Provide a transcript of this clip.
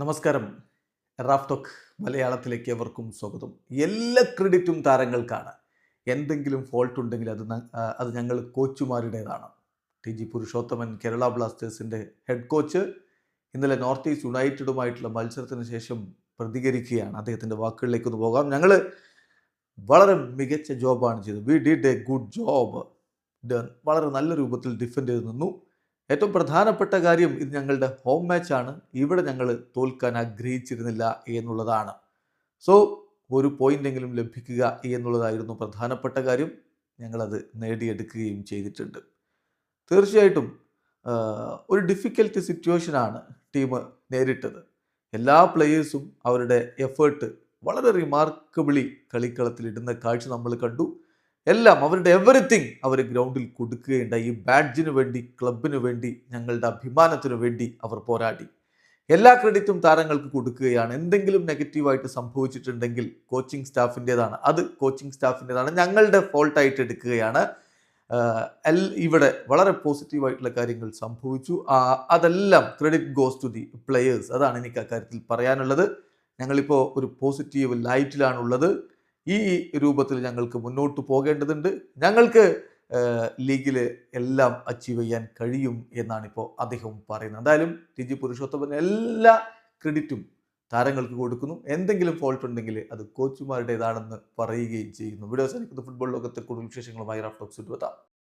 നമസ്കാരം. Raf talk മലയാളത്തിലേക്ക് എവർക്കും സ്വാഗതം. എല്ലാ ക്രെഡിറ്റും താരങ്ങൾക്കാണ്. എന്തെങ്കിലും ഫോൾട്ട് ഉണ്ടെങ്കിൽ അത് ഞങ്ങൾ കോച്ചുമാരുടേതാണ്. ടി.ജി. പുരുഷോത്തമൻ കേരള ബ്ലാസ്റ്റേഴ്സിൻ്റെ ഹെഡ് കോച്ച് ഇന്നലെ നോർത്ത് ഈസ്റ്റ് യുണൈറ്റഡുമായിട്ടുള്ള മത്സരത്തിന് ശേഷം പ്രതികരിക്കുകയാണ്. അദ്ദേഹത്തിൻ്റെ വാക്കുകളിലേക്കൊന്ന് പോകാം. ഞങ്ങൾ വളരെ മികച്ച ജോബാണ് ചെയ്തത്. We did A good job. വളരെ നല്ല രൂപത്തിൽ ഡിഫെൻഡ് ചെയ്ത് നിന്നു. ഏറ്റവും പ്രധാനപ്പെട്ട കാര്യം ഇത് ഞങ്ങളുടെ ഹോം മാച്ചാണ്. ഇവിടെ ഞങ്ങൾ തോൽക്കാൻ ആഗ്രഹിച്ചിരുന്നില്ല എന്നുള്ളതാണ്. സോ ഒരു പോയിൻ്റെങ്കിലും ലഭിക്കുക എന്നുള്ളതായിരുന്നു പ്രധാനപ്പെട്ട കാര്യം. ഞങ്ങളത് നേടിയെടുക്കുകയും ചെയ്തിട്ടുണ്ട്. തീർച്ചയായിട്ടും ഒരു ഡിഫിക്കൽട്ട് സിറ്റുവേഷനാണ് ടീം നേരിട്ടത്. എല്ലാ പ്ലെയേഴ്സും അവരുടെ എഫേർട്ട് വളരെ റിമാർക്കബിളി കളിക്കളത്തിൽ ഇടുന്ന കാഴ്ച നമ്മൾ കണ്ടു. എല്ലാം അവരുടെ എവറിത്തിങ് അവർ ഗ്രൗണ്ടിൽ കൊടുക്കുകയുണ്ടായി. ഈ ബാഡ്ജിന് വേണ്ടി, ക്ലബിന് വേണ്ടി, ഞങ്ങളുടെ അഭിമാനത്തിനു വേണ്ടി അവർ പോരാടി. എല്ലാ ക്രെഡിറ്റും താരങ്ങൾക്ക് കൊടുക്കുകയാണ്. എന്തെങ്കിലും നെഗറ്റീവായിട്ട് സംഭവിച്ചിട്ടുണ്ടെങ്കിൽ കോച്ചിങ് സ്റ്റാഫിൻ്റെതാണ്, അത് കോച്ചിങ് സ്റ്റാഫിൻ്റെതാണ്, ഞങ്ങളുടെ ഫോൾട്ടായിട്ട് എടുക്കുകയാണ്. ഇവിടെ വളരെ പോസിറ്റീവായിട്ടുള്ള കാര്യങ്ങൾ സംഭവിച്ചു. അതെല്ലാം credit goes to the players. അതാണ് എനിക്ക് അക്കാര്യത്തിൽ പറയാനുള്ളത്. ഞങ്ങളിപ്പോൾ ഒരു പോസിറ്റീവ് ലൈറ്റിലാണുള്ളത്. ഈ രൂപത്തിൽ ഞങ്ങൾക്ക് മുന്നോട്ട് പോകേണ്ടതുണ്ട്. ഞങ്ങൾക്ക് ലീഗിൽ എല്ലാം അച്ചീവ് ചെയ്യാൻ കഴിയും എന്നാണിപ്പോൾ അദ്ദേഹം പറയുന്നത്. എന്തായാലും ടി.ജി. പുരുഷോത്തമൻ എല്ലാ ക്രെഡിറ്റും താരങ്ങൾക്ക് കൊടുക്കുന്നു. എന്തെങ്കിലും ഫോൾട്ട് ഉണ്ടെങ്കിൽ അത് കോച്ചുമാരുടേതാണെന്ന് പറയുകയും ചെയ്യുന്നു. വീഡിയോ അവസാനിക്കുന്ന ഫുട്ബോൾ ലോകത്തെ കൂടുതൽ വിശേഷങ്ങളുമായി റാഫ് ടോക്സ് എത്താം.